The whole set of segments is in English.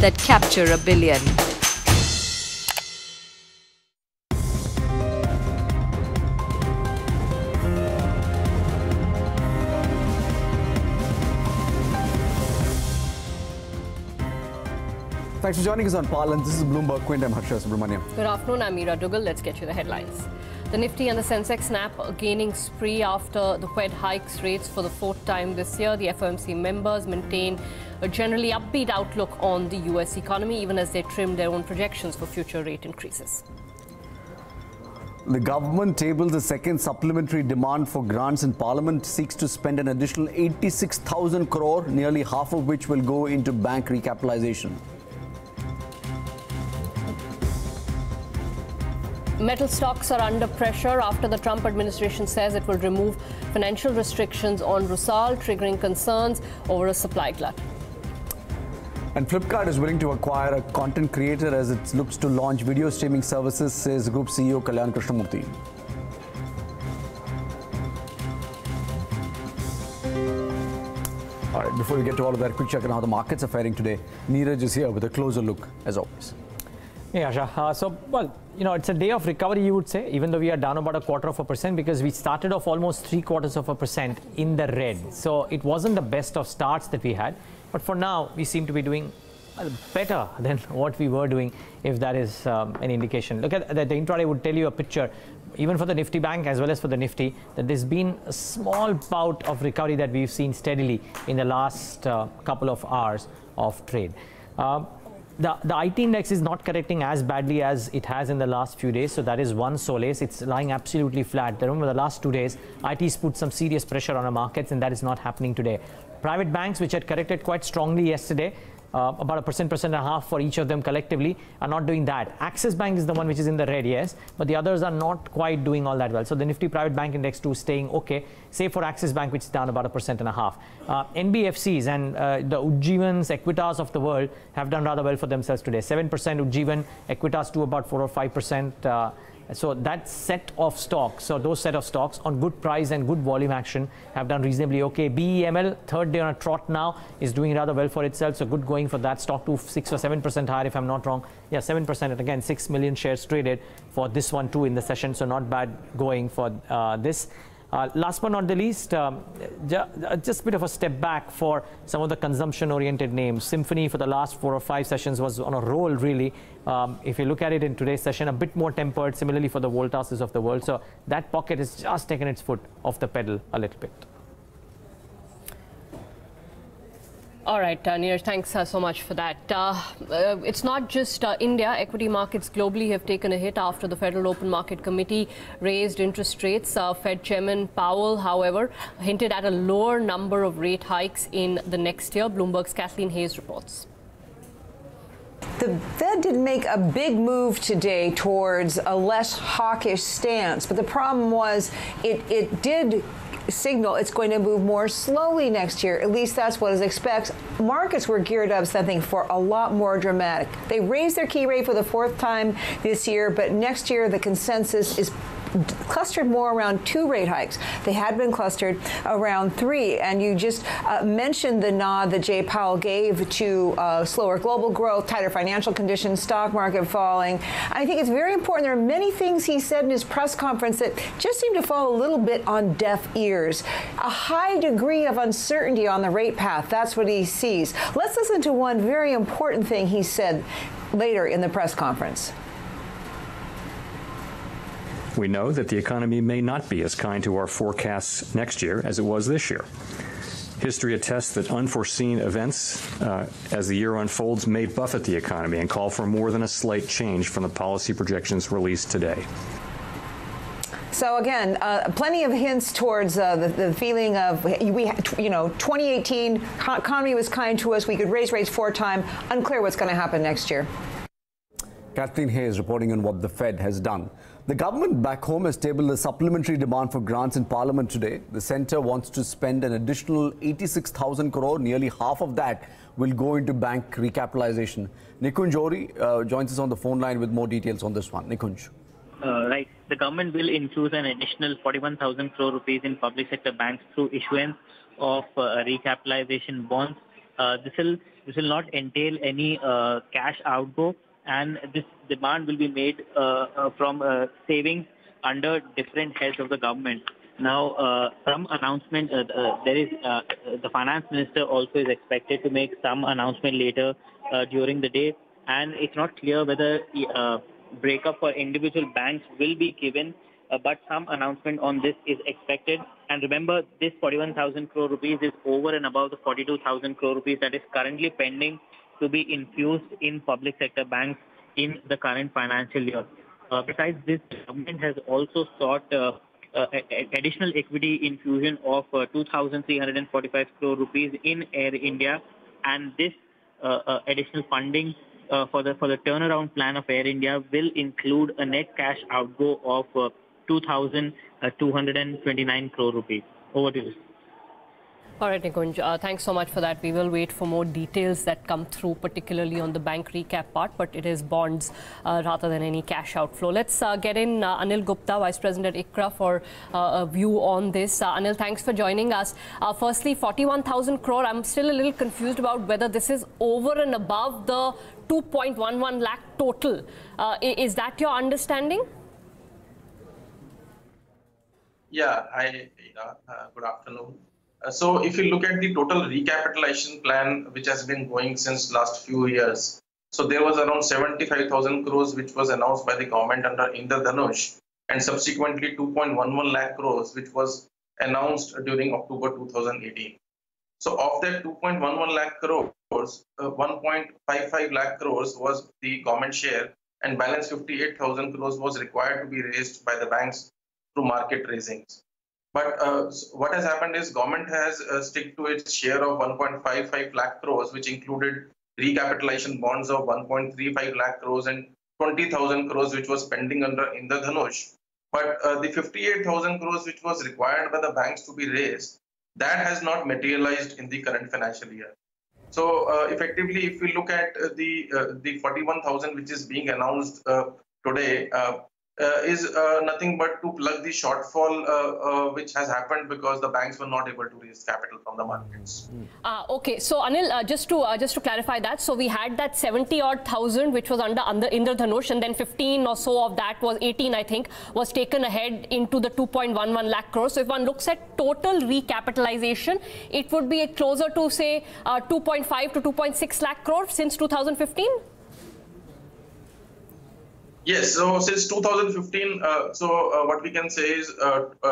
that capture $1 billion. Thanks for joining us on Parliament. This is Bloomberg Quint. I'm Harsha Subramaniam. Good afternoon. I'm Meera Dugal. Let's get you the headlines. The Nifty and the Sensex snap a gaining spree after the Fed hikes rates for the fourth time this year. The FOMC members maintain a generally upbeat outlook on the US economy, even as they trim their own projections for future rate increases. The government tables a second supplementary demand for grants in Parliament, seeks to spend an additional 86,000 crore, nearly half of which will go into bank recapitalization. Metal stocks are under pressure after the Trump administration says it will remove financial restrictions on Rusal, triggering concerns over a supply glut. And Flipkart is willing to acquire a content creator as it looks to launch video streaming services, says Group CEO Kalyan Krishnamurthy. All right, before we get to all of that, quick check on how the markets are faring today. Neeraj is here with a closer look, as always. Yeah, it's a day of recovery, you would say, even though we are down about 0.25%, because we started off almost 0.75% in the red. So it wasn't the best of starts that we had. But for now, we seem to be doing better than what we were doing, if that is an indication. Look at the intraday would tell you a picture, even for the Nifty Bank as well as for the Nifty, that there's been a small bout of recovery that we've seen steadily in the last couple of hours of trade. The IT index is not correcting as badly as it has in the last few days, so that is one solace. It's lying absolutely flat. Remember, the last 2 days, IT's put some serious pressure on our markets, and that is not happening today. Private banks, which had corrected quite strongly yesterday, about 1.5% for each of them collectively, are not doing that. Axis Bank is the one which is in the red, yes, but the others are not quite doing all that well. So the Nifty Private Bank Index too staying okay, save for Axis Bank, which is down about 1.5%. NBFCs and the Ujjivans, Equitas of the world have done rather well for themselves today. 7% Ujjivan, Equitas to about 4 or 5%. So that set of stocks, so those set of stocks on good price and good volume action have done reasonably okay. BEML, third day on a trot now, is doing rather well for itself. So good going for that stock to 6 or 7% higher, if I'm not wrong. Yeah, 7%. And again, 6 million shares traded for this one too in the session. So not bad going for this. Last but not the least, just a bit of a step back for some of the consumption-oriented names. Symphony for the last 4 or 5 sessions was on a roll, really. If you look at it in today's session, a bit more tempered, similarly for the Voltases of the world. So that pocket has just taken its foot off the pedal a little bit. All right, Neeraj, thanks so much for that. It's not just India. Equity markets globally have taken a hit after the Federal Open Market Committee raised interest rates. Fed Chairman Powell, however, hinted at a lower number of rate hikes in the next year. Bloomberg's Kathleen Hayes reports. The Fed did make a big move today towards a less hawkish stance, but the problem was it did signal it's going to move more slowly next year. At least that's what it expects. Markets were geared up, something for a lot more dramatic. They raised their key rate for the 4th time this year, but next year the consensus is clustered more around 2 rate hikes. They had been clustered around 3. And you just mentioned the nod that Jay Powell gave to slower global growth, tighter financial conditions, stock market falling. I think it's very important. There are many things he said in his press conference that just seem to fall a little bit on deaf ears. A high degree of uncertainty on the rate path. That's what he sees. Let's listen to one very important thing he said later in the press conference. We know that the economy may not be as kind to our forecasts next year as it was this year. History attests that unforeseen events as the year unfolds may buffet the economy and call for more than a slight change from the policy projections released today. So again, plenty of hints towards the feeling of 2018 economy was kind to us. We could raise rates 4 times. Unclear what's going to happen next year. Kathleen Hayes reporting on what the Fed has done. The government back home has tabled a supplementary demand for grants in Parliament today. The centre wants to spend an additional 86,000 crore. Nearly half of that will go into bank recapitalization. Nikunj Ori joins us on the phone line with more details on this one. Nikunj. Right. The government will infuse an additional 41,000 crore rupees in public sector banks through issuance of recapitalization bonds. This will This will not entail any cash outgo, and this demand will be made from savings under different heads of the government. Now, some announcement, there is the finance minister also is expected to make some announcement later during the day, and it's not clear whether breakup for individual banks will be given, but some announcement on this is expected. And remember, this 41,000 crore rupees is over and above the 42,000 crore rupees that is currently pending to be infused in public sector banks in the current financial year. Besides this, the government has also sought additional equity infusion of 2,345 crore rupees in Air India, and this additional funding for the turnaround plan of Air India will include a net cash outgo of 2,229 crore rupees. Over to you. All right, Nikunj, thanks so much for that. We will wait for more details that come through, particularly on the bank recap part, but it is bonds rather than any cash outflow. Let's get in Anil Gupta, Vice President at ICRA, for a view on this. Anil, thanks for joining us. Firstly, 41,000 crore, I'm still a little confused about whether this is over and above the 2.11 lakh total. Is that your understanding? Yeah, hi, good afternoon. So if you look at the total recapitalization plan, which has been going since last few years, so there was around 75,000 crores, which was announced by the government under Indradhanush, and subsequently 2.11 lakh crores, which was announced during October 2018. So of that 2.11 lakh crores, 1.55 lakh crores was the government share, and balance 58,000 crores was required to be raised by the banks through market raisings. But what has happened is government has stick to its share of 1.55 lakh crores, which included recapitalization bonds of 1.35 lakh crores and 20,000 crores, which was pending under Indradhanush. But the 58,000 crores, which was required by the banks to be raised, that has not materialized in the current financial year. So effectively, if we look at the 41,000 which is being announced today, is nothing but to plug the shortfall which has happened because the banks were not able to raise capital from the markets. Okay, so Anil, just to clarify that, so we had that 70-odd thousand which was under Indradhanush, and then 15 or so of that, was 18 I think, was taken ahead into the 2.11 lakh crores. So if one looks at total recapitalization, it would be closer to say 2.5 to 2.6 lakh crores since 2015. Yes, so since 2015, what we can say is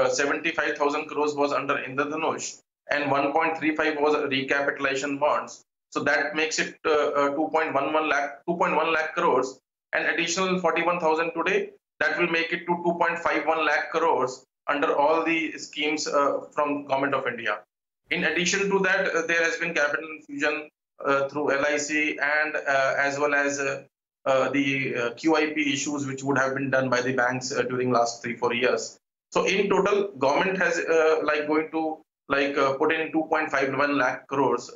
75,000 crores was under Indradhanush and 1.35 was recapitalization bonds. So that makes it 2.1 lakh crores, and additional 41,000 today, that will make it to 2.51 lakh crores under all the schemes from Government of India. In addition to that, there has been capital infusion through LIC and as well as the QIP issues which would have been done by the banks during last 3-4 years. So in total, government has going to put in 2.51 lakh crores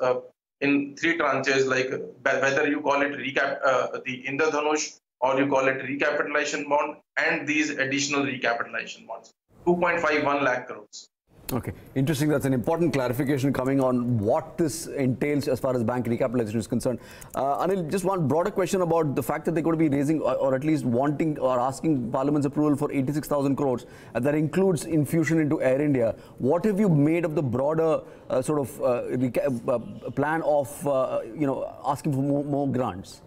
in 3 tranches, whether you call it the Indradhanush or you call it recapitalization bond and these additional recapitalization bonds, 2.51 lakh crores. Okay, interesting. That's an important clarification coming on what this entails as far as bank recapitalization is concerned. Anil, just one broader question about the fact that they're going to be raising or at least wanting or asking Parliament's approval for 86,000 crores. That includes infusion into Air India. What have you made of the broader plan of asking for more grants?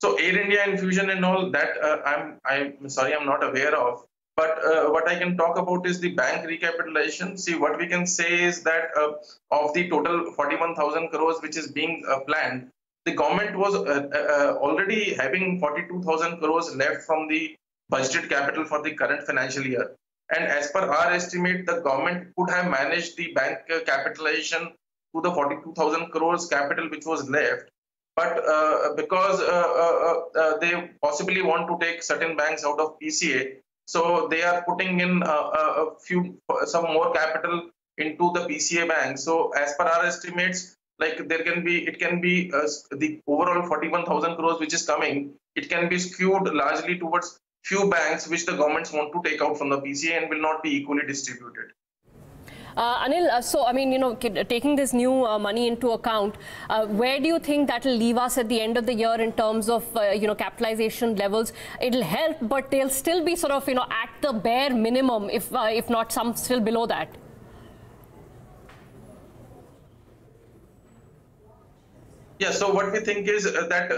So Air India infusion and all that, I'm sorry, I'm not aware of. But what I can talk about is the bank recapitalization. See, what we can say is that of the total 41,000 crores which is being planned, the government was already having 42,000 crores left from the budgeted capital for the current financial year. And as per our estimate, the government could have managed the bank capitalization to the 42,000 crores capital which was left. But because they possibly want to take certain banks out of PCA, so they are putting in some more capital into the PCA banks. So as per our estimates, it can be the overall 41,000 crores which is coming, it can be skewed largely towards few banks which the governments want to take out from the PCA and will not be equally distributed. Anil, so I mean, taking this new money into account, where do you think that will leave us at the end of the year in terms of capitalization levels? It'll help, but they'll still be sort of at the bare minimum, if not some still below that. Yeah, so what we think is that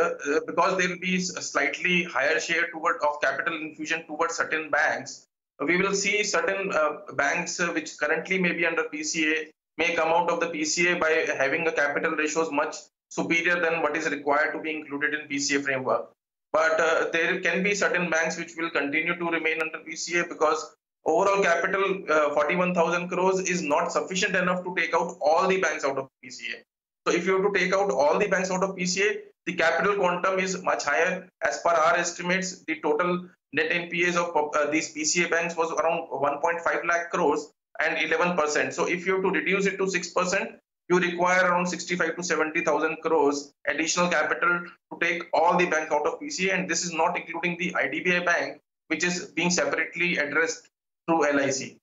because there will be a slightly higher share of capital infusion towards certain banks, we will see certain banks which currently may be under PCA may come out of the PCA by having a capital ratios much superior than what is required to be included in PCA framework. But there can be certain banks which will continue to remain under PCA because overall capital 41,000 crores is not sufficient enough to take out all the banks out of PCA. So if you have to take out all the banks out of PCA, the capital quantum is much higher. As per our estimates, the total net NPAs of these PCA banks was around 1.5 lakh crores and 11%. So if you have to reduce it to 6%, you require around 65 to 70,000 crores additional capital to take all the bank out of PCA. And this is not including the IDBI bank, which is being separately addressed through LIC.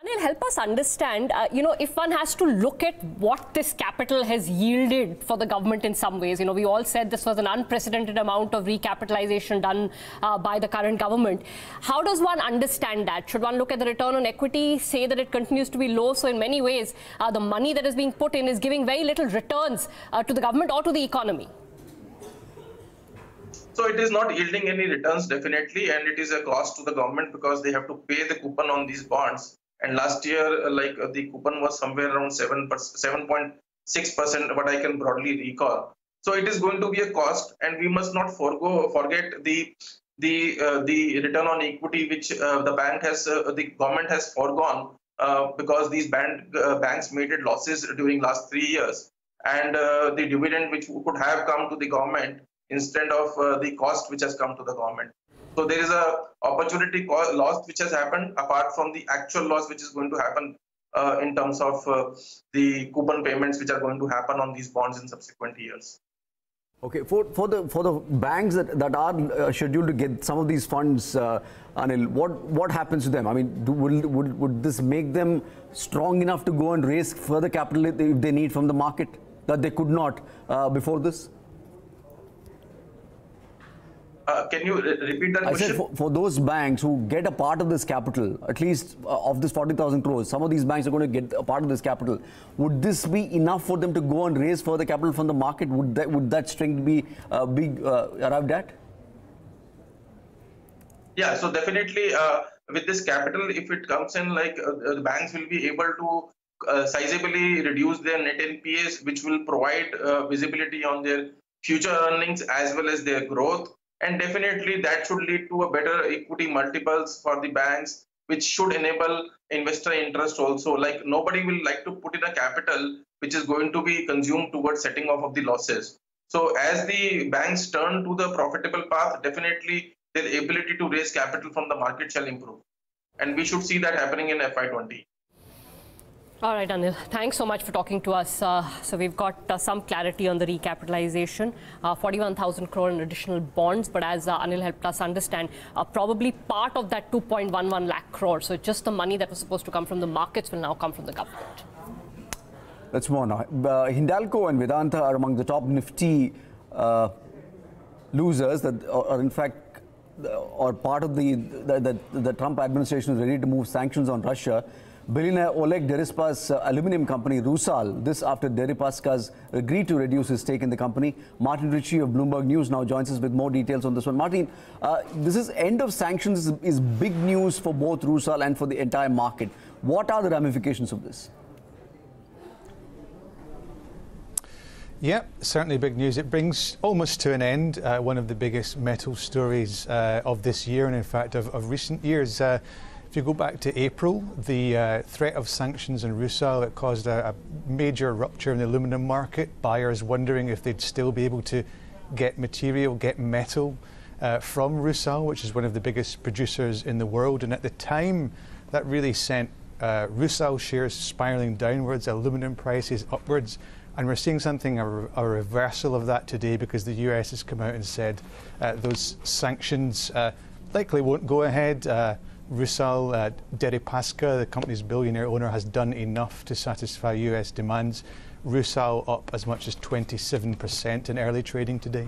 Anil, help us understand, if one has to look at what this capital has yielded for the government in some ways. We all said this was an unprecedented amount of recapitalization done by the current government. How does one understand that? Should one look at the return on equity, say that it continues to be low? So in many ways, the money that is being put in is giving very little returns to the government or to the economy. So it is not yielding any returns, definitely, and it is a cost to the government because they have to pay the coupon on these bonds. And last year, the coupon was somewhere around 7.6%, what I can broadly recall. So it is going to be a cost, and we must not forget the return on equity which the government has foregone because these banks made it losses during last 3 years, and the dividend which could have come to the government instead of the cost which has come to the government. So there is a opportunity loss which has happened apart from the actual loss which is going to happen in terms of the coupon payments which are going to happen on these bonds in subsequent years. Okay, for the banks that are scheduled to get some of these funds, Anil, what happens to them? I mean, would this make them strong enough to go and raise further capital if they need from the market that they could not before this? Can you repeat that question? I said for those banks who get a part of this capital, at least of this 40,000 crores, some of these banks are going to get a part of this capital. Would this be enough for them to go and raise further capital from the market? Would that strength be arrived at? Yeah, so definitely with this capital, if it comes in, the banks will be able to sizably reduce their net NPAs, which will provide visibility on their future earnings as well as their growth. And definitely that should lead to a better equity multiples for the banks, which should enable investor interest also. Like nobody will like to put in a capital which is going to be consumed towards setting off of the losses. So as the banks turn to the profitable path, definitely their ability to raise capital from the market shall improve. And we should see that happening in FY20. All right, Anil, thanks so much for talking to us. So we've got some clarity on the recapitalization, 41,000 crore in additional bonds. But as Anil helped us understand, probably part of that 2.11 lakh crore. So just the money that was supposed to come from the markets will now come from the government. Let's move on now. Hindalco and Vedanta are among the top Nifty losers that are in fact or part of the Trump administration is ready to move sanctions on Russia. Billionaire Oleg Deripaska's aluminum company Rusal, this after Deripaska's agreed to reduce his stake in the company. Martin Ritchie of Bloomberg News now joins us with more details on this one. Martin, this is end of sanctions is big news for both Rusal and for the entire market. What are the ramifications of this? Yeah, certainly big news. It brings almost to an end one of the biggest metal stories of this year and in fact of recent years. If you go back to April, the threat of sanctions on Rusal, it caused a major rupture in the aluminum market. Buyers wondering if they'd still be able to get material, get metal from Rusal, which is one of the biggest producers in the world. And at the time, that really sent Rusal shares spiraling downwards, aluminum prices upwards. And we're seeing something, a reversal of that today, because the US has come out and said those sanctions likely won't go ahead. Rusal Deripaska, the company's billionaire owner, has done enough to satisfy US demands. Rusal up as much as 27% in early trading today.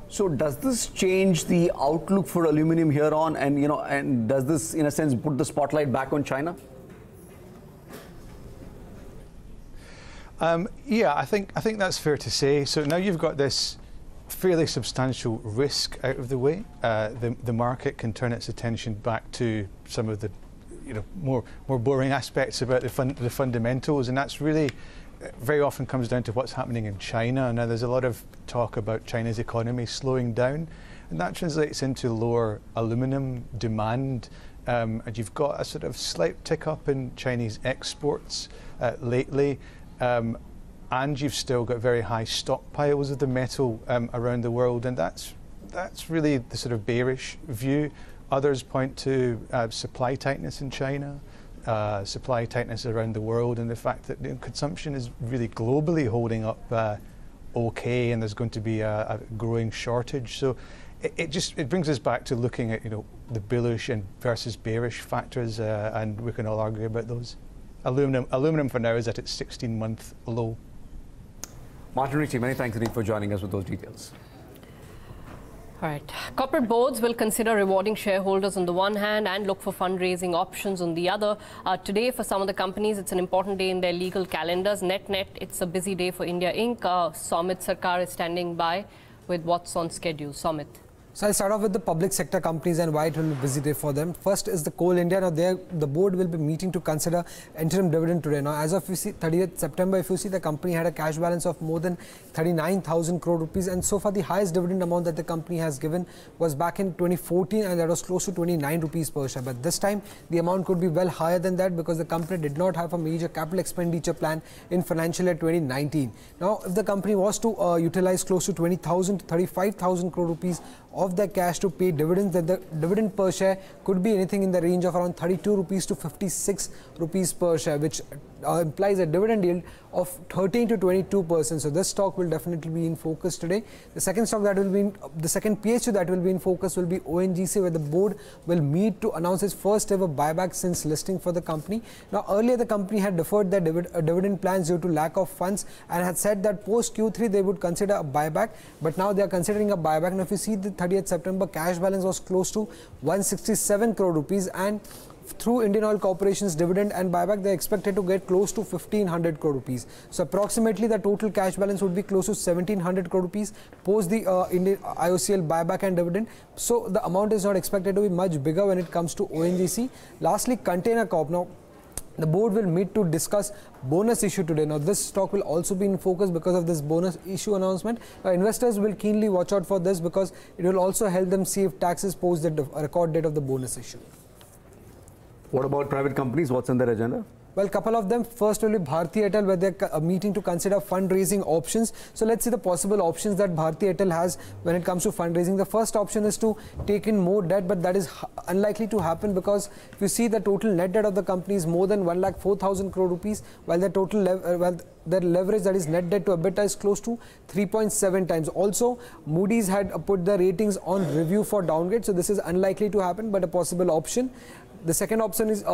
So does this change the outlook for aluminium here on, and and does this in a sense put the spotlight back on China? Yeah, I think that's fair to say. So now you've got this fairly substantial risk out of the way. The market can turn its attention back to some of the more boring aspects about the fundamentals, and that's really very often comes down to what's happening in China. Now there's a lot of talk about China's economy slowing down, and that translates into lower aluminium demand. And you've got a sort of slight tick up in Chinese exports lately. And you've still got very high stockpiles of the metal around the world, and that's really the sort of bearish view. Others point to supply tightness in China, supply tightness around the world, and the fact that consumption is really globally holding up okay, and there's going to be a growing shortage. So it brings us back to looking at the bullish and versus bearish factors, and we can all argue about those. Aluminum for now is at its 16-month low. Martin Ritchie, many thanks indeed for joining us with those details. All right. Corporate boards will consider rewarding shareholders on the one hand and look for fundraising options on the other. Today, for some of the companies, it's an important day in their legal calendars. Net, it's a busy day for India Inc. Somit Sarkar is standing by with what's on schedule. Somit. So I'll start off with the public sector companies and why it will be a busy day for them. First is the Coal India. Now the board will be meeting to consider interim dividend today. Now as of 30th September, if you see, the company had a cash balance of more than 39,000 crore rupees, and so far the highest dividend amount that the company has given was back in 2014, and that was close to 29 rupees per share. But this time the amount could be well higher than that because the company did not have a major capital expenditure plan in financial year 2019. Now if the company was to utilize close to 20,000 to 35,000 crore rupees of their cash to pay dividends, then the dividend per share could be anything in the range of around 32 rupees to 56 rupees per share, which implies a dividend yield of 13 to 22%. So this stock will definitely be in focus today. The second stock that will be the second PSU that will be in focus will be ONGC, where the board will meet to announce its first ever buyback since listing for the company. Now earlier the company had deferred their dividend plans due to lack of funds and had said that post Q3 they would consider a buyback, but now they are considering a buyback. Now if you see, the 30th September cash balance was close to 167 crore rupees, and through Indian Oil Corporation's dividend and buyback, they are expected to get close to 1,500 crore rupees. So approximately the total cash balance would be close to 1,700 crore rupees post the Indian IOCL buyback and dividend. So the amount is not expected to be much bigger when it comes to ONGC. Lastly, Container Corp. Now the board will meet to discuss bonus issue today. Now this stock will also be in focus because of this bonus issue announcement. Investors will keenly watch out for this because it will also help them save taxes post the record date of the bonus issue. What about private companies? What's on their agenda? Well, a couple of them. First will be Bharti Airtel, where they're meeting to consider fundraising options. So let's see the possible options that Bharti Airtel has when it comes to fundraising. The first option is to take in more debt, but that is unlikely to happen because if you see, the total net debt of the company is more than 1,04,000 crore rupees, while the total their leverage, that is net debt to EBITDA, is close to 3.7 times. Also, Moody's had put the ratings on review for downgrade, so this is unlikely to happen, but a possible option. The second option is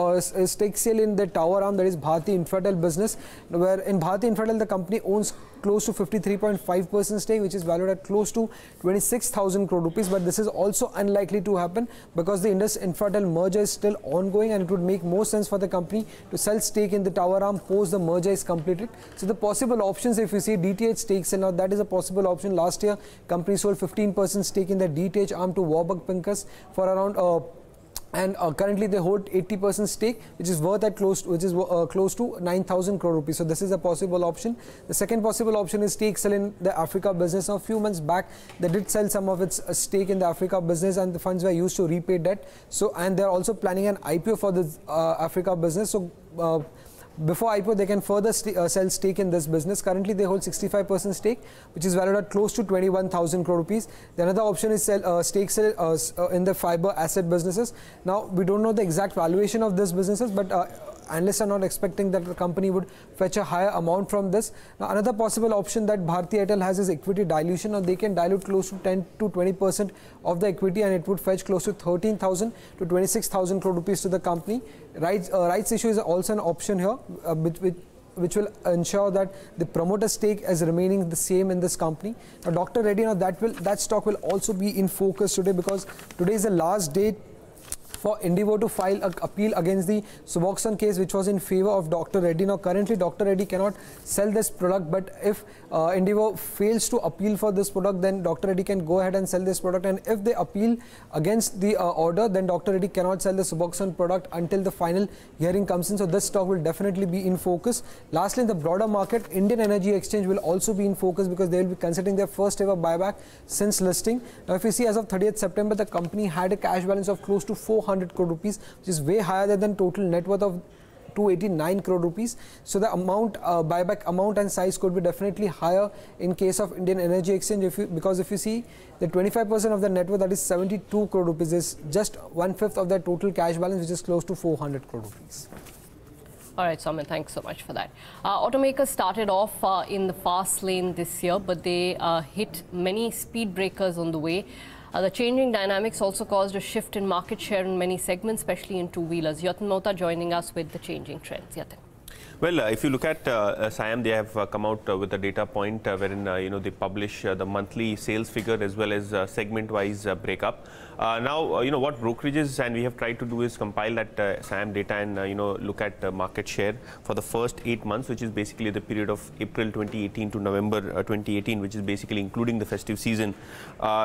stake sale in the tower arm, that is Bharti Infratel business, where in Bharti Infratel the company owns close to 53.5% stake, which is valued at close to 26,000 crore rupees. But this is also unlikely to happen because the Indus Infratel merger is still ongoing, and it would make more sense for the company to sell stake in the tower arm post the merger is completed. So the possible options, if you see, DTH stake sale, now that is a possible option. Last year, company sold 15% stake in the DTH arm to Warburg Pincus for around and currently they hold 80% stake, which is worth at close to 9,000 crore rupees. So this is a possible option. The second possible option is stake sell in the Africa business. Now a few months back they did sell some of its stake in the Africa business, and the funds were used to repay debt. So, and they are also planning an IPO for the Africa business. So before IPO, they can further sell stake in this business. Currently, they hold 65% stake, which is valued at close to 21,000 crore rupees. The another option is stake sell in the fiber asset businesses. Now, we don't know the exact valuation of these businesses, but analysts are not expecting that the company would fetch a higher amount from this. Now, another possible option that Bharti Airtel has is equity dilution, or they can dilute close to 10 to 20% of the equity, and it would fetch close to 13,000 to 26,000 crore rupees to the company. Rights issue is also an option here, which will ensure that the promoter stake is remaining the same in this company. Now, Dr. Reddy, that stock will also be in focus today, because today is the last date for Indigo to file an appeal against the Suboxone case, which was in favor of Dr. Reddy. Now, currently, Dr. Reddy cannot sell this product, but if Indigo fails to appeal for this product, then Dr. Reddy can go ahead and sell this product. And if they appeal against the order, then Dr. Reddy cannot sell the Suboxone product until the final hearing comes in. So, this stock will definitely be in focus. Lastly, in the broader market, Indian Energy Exchange will also be in focus, because they will be considering their first ever buyback since listing. Now, if you see, as of 30th September, the company had a cash balance of close to 400 crore rupees, which is way higher than total net worth of 289 crore rupees. So the amount, buyback amount and size could be definitely higher in case of Indian Energy Exchange, because if you see the 25% of the net worth, that is 72 crore rupees, is just 1/5 of the total cash balance, which is close to 400 crore rupees. All right, Soumen, thanks so much for that. Automakers started off in the fast lane this year, but they hit many speed breakers on the way. The changing dynamics also caused a shift in market share in many segments, especially in two-wheelers. Yatin Mohta joining us with the changing trends. Yatin. Well, if you look at SIAM, they have come out with a data point wherein they publish the monthly sales figure as well as segment-wise breakup. Now, what brokerages and we have tried to do is compile that SIAM data and look at market share for the first 8 months, which is basically the period of April 2018 to November 2018, which is basically including the festive season.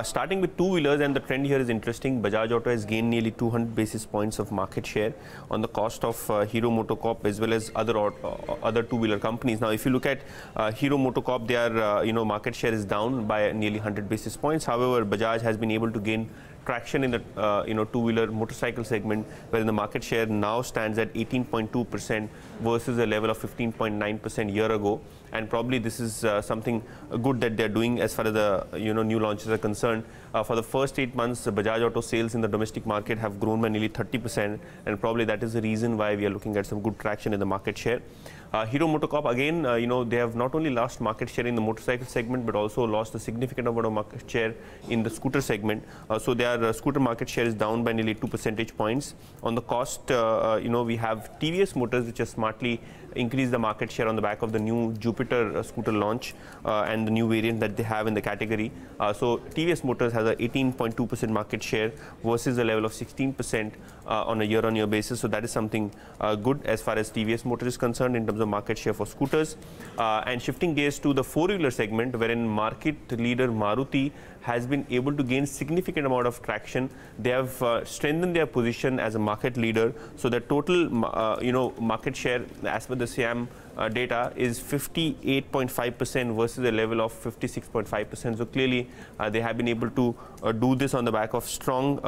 Starting with two-wheelers, and the trend here is interesting. Bajaj Auto has gained nearly 200 basis points of market share on the cost of Hero MotoCorp as well as other two-wheeler companies. Now, if you look at Hero MotoCorp, their market share is down by nearly 100 basis points. However, Bajaj has been able to gain traction in the two-wheeler motorcycle segment, where the market share now stands at 18.2% versus a level of 15.9% year ago. And probably this is something good that they're doing as far as the new launches are concerned. For the first 8 months, Bajaj Auto sales in the domestic market have grown by nearly 30%, and probably that is the reason why we are looking at some good traction in the market share. Hero MotoCorp, again, they have not only lost market share in the motorcycle segment, but also lost a significant amount of market share in the scooter segment. So their scooter market share is down by nearly 2 percentage points. On the cost, we have TVS Motors, which has smartly increased the market share on the back of the new Jupiter scooter launch and the new variant that they have in the category. So TVS Motors has a 18.2% market share versus a level of 16% on a year-on-year basis. So that is something good as far as TVS Motors is concerned in terms of market share for scooters. And shifting gears to the four-wheeler segment, wherein market leader Maruti has been able to gain significant amount of traction. They have strengthened their position as a market leader. So the total, market share as per the SIAM data is 58.5% versus a level of 56.5%. So clearly, they have been able to do this on the back of strong,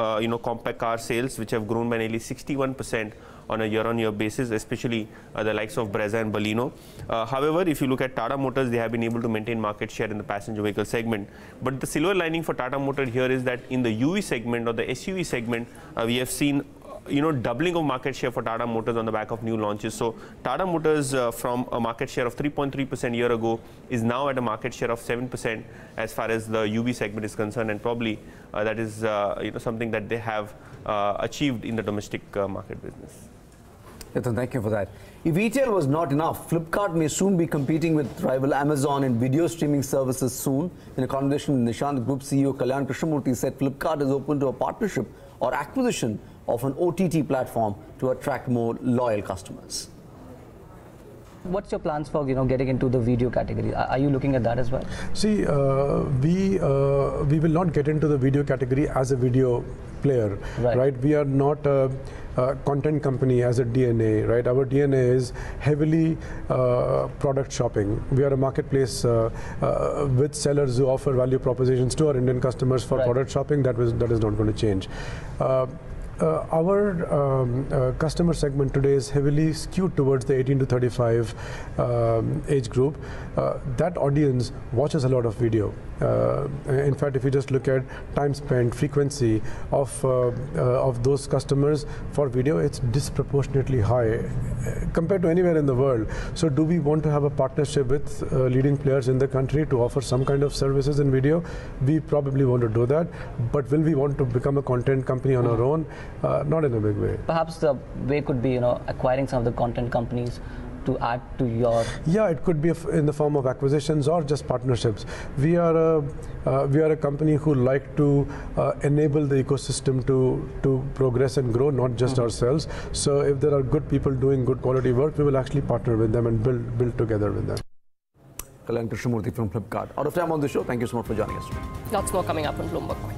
compact car sales, which have grown by nearly 61% on a year-on-year basis, especially the likes of Brezza and Baleno. However, if you look at Tata Motors, they have been able to maintain market share in the passenger vehicle segment. But the silver lining for Tata Motors here is that in the UV segment or the SUV segment, we have seen doubling of market share for Tata Motors on the back of new launches. So Tata Motors from a market share of 3.3% year ago is now at a market share of 7% as far as the UV segment is concerned, and probably that is something that they have achieved in the domestic market business. Yatin, thank you for that. If retail was not enough, Flipkart may soon be competing with rival Amazon in video streaming services soon. In a conversation with Nishant, Group CEO Kalyan Krishnamurthy said Flipkart is open to a partnership or acquisition of an OTT platform to attract more loyal customers. What's your plans for getting into the video category? Are you looking at that as well? See, we will not get into the video category as a video player, right? We are not a content company as a DNA, right? Our DNA is heavily product shopping. We are a marketplace with sellers who offer value propositions to our Indian customers for product shopping. That is not going to change. our customer segment today is heavily skewed towards the 18 to 35 age group. That audience watches a lot of video. In fact, if you just look at time spent, frequency of those customers for video, it's disproportionately high compared to anywhere in the world. So do we want to have a partnership with leading players in the country to offer some kind of services in video? We probably want to do that, but will we want to become a content company on our own? Not in a big way. Perhaps the way could be, acquiring some of the content companies to add to your... Yeah, it could be in the form of acquisitions or just partnerships. We are a company who like to enable the ecosystem to progress and grow, not just ourselves. So if there are good people doing good quality work, we will actually partner with them and build together with them. Kalyan Krishnamurthy from Flipkart. Out of time on the show. Thank you so much for joining us today. Lots more coming up on Bloomberg.